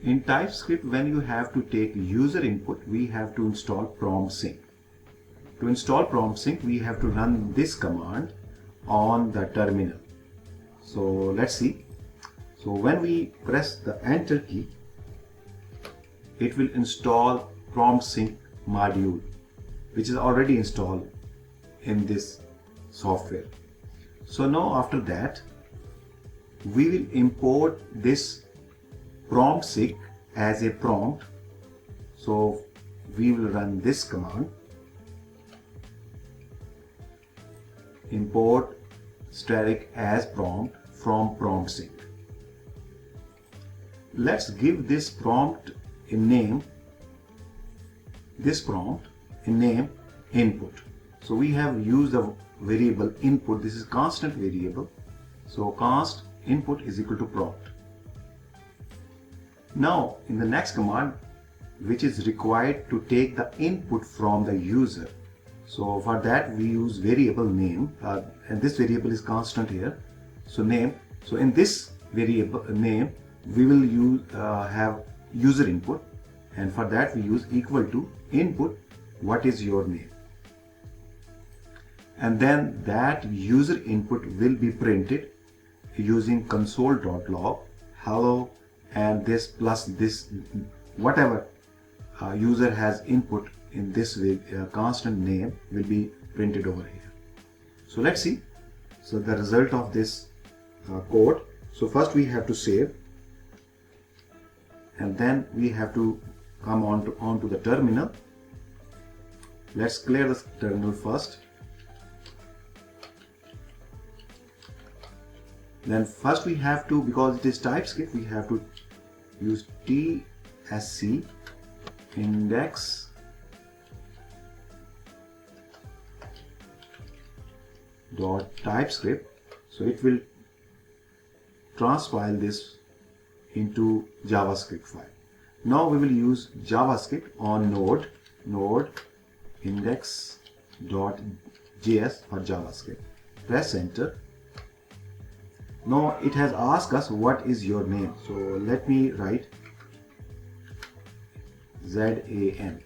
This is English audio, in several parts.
In TypeScript, when you have to take user input, we have to install prompt sync. To install prompt sync, we have to run this command on the terminal. So let's see. So when we press the enter key, it will install prompt sync module, which is already installed in this software. So now after that, we will import this prompt sync as a prompt. So we will run this command, import static as prompt from prompt sync. Let's give this prompt a name, input. So we have used the variable input. This is constant variable. So const input is equal to prompt. Now in the next command, which is required to take the input from the user. So for that we use variable name, and this variable is constant here. So name. So in this variable name, we will use have user input, and for that we use equal to input what is your name, and then that user input will be printed using console.log hello, and this plus this whatever user has input in this constant name will be printed over here. So let's see. So the result of this code. So first we have to save, and then we have to come onto the terminal. Let's clear the terminal first. Then first we have to, because it is TypeScript, we have to use tsc index dot TypeScript. So it will transpile this into JavaScript file. Now we will use JavaScript on node index.js for JavaScript. Press enter. Now it has asked us what is your name. So let me write ZAN.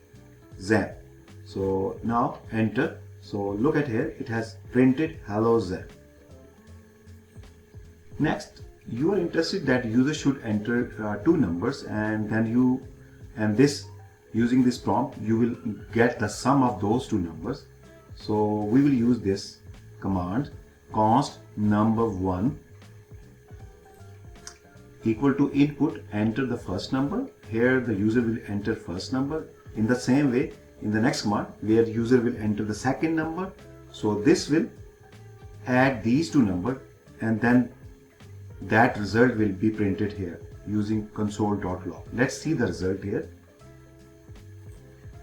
So now enter. So look at here, it has printed hello Zan. Next, you are interested that user should enter two numbers, and then using this prompt you will get the sum of those two numbers. So we will use this command const number1 equal to input, enter the first number. Here the user will enter first number. In the same way, in the next command where user will enter the second number, so this will add these two numbers, and then that result will be printed here using console.log. Let's see the result here.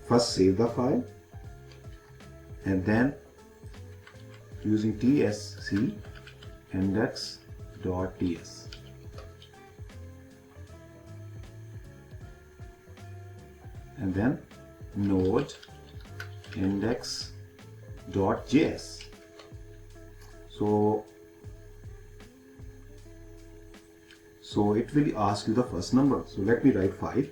First save the file, and then using tsc index.ts. and then node index.js. So it will ask you the first number. So let me write 5.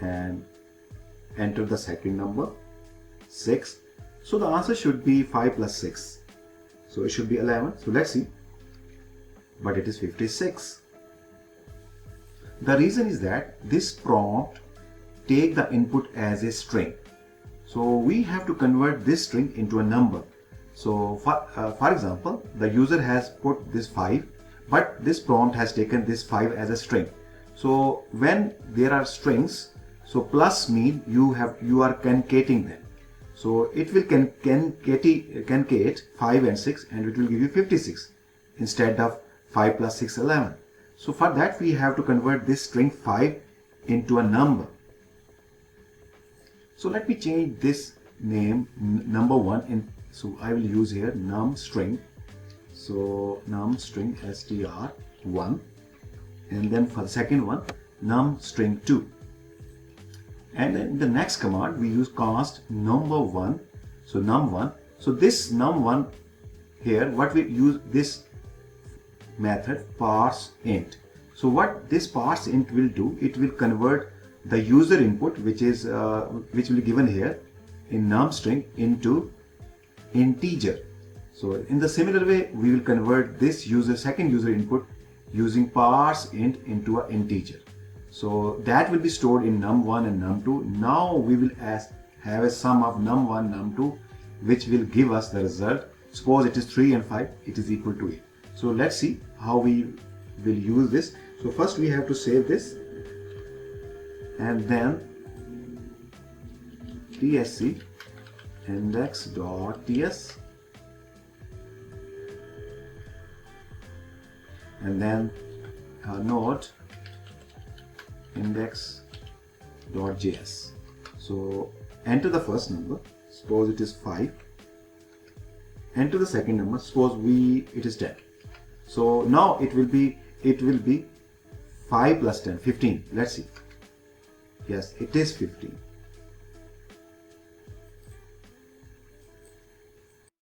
And enter the second number, 6. So the answer should be 5 plus 6. So it should be 11. So let's see. But it is 56. The reason is that this prompt take the input as a string. So we have to convert this string into a number. So for example, the user has put this 5, but this prompt has taken this 5 as a string. So when there are strings, so plus mean you are concatenating them. So it will concatenate 5 and 6, and it will give you 56 instead of 5 plus 6, 11. So for that we have to convert this string 5 into a number. So let me change this name number 1 in. So I will use here num string. So num string str1, and then for the second one num string 2. And then in the next command we use const number1. So num1. So this num1 here, what we use, this method parse int. So what this parse int will do, it will convert the user input, which will be given here in num string, into integer. So in the similar way, we will convert this second user input using parse int into an integer. So that will be stored in num1 and num2. Now we will have a sum of num1, num2, which will give us the result. Suppose it is 3 and 5, it is equal to 8. So let's see how we will use this. So first we have to save this, and then tsc index.ts, and then node index.js. So enter the first number, suppose it is 5. Enter the second number, suppose it is 10. So now it will be 5 plus 10, 15. Let's see. Yes, it is 15.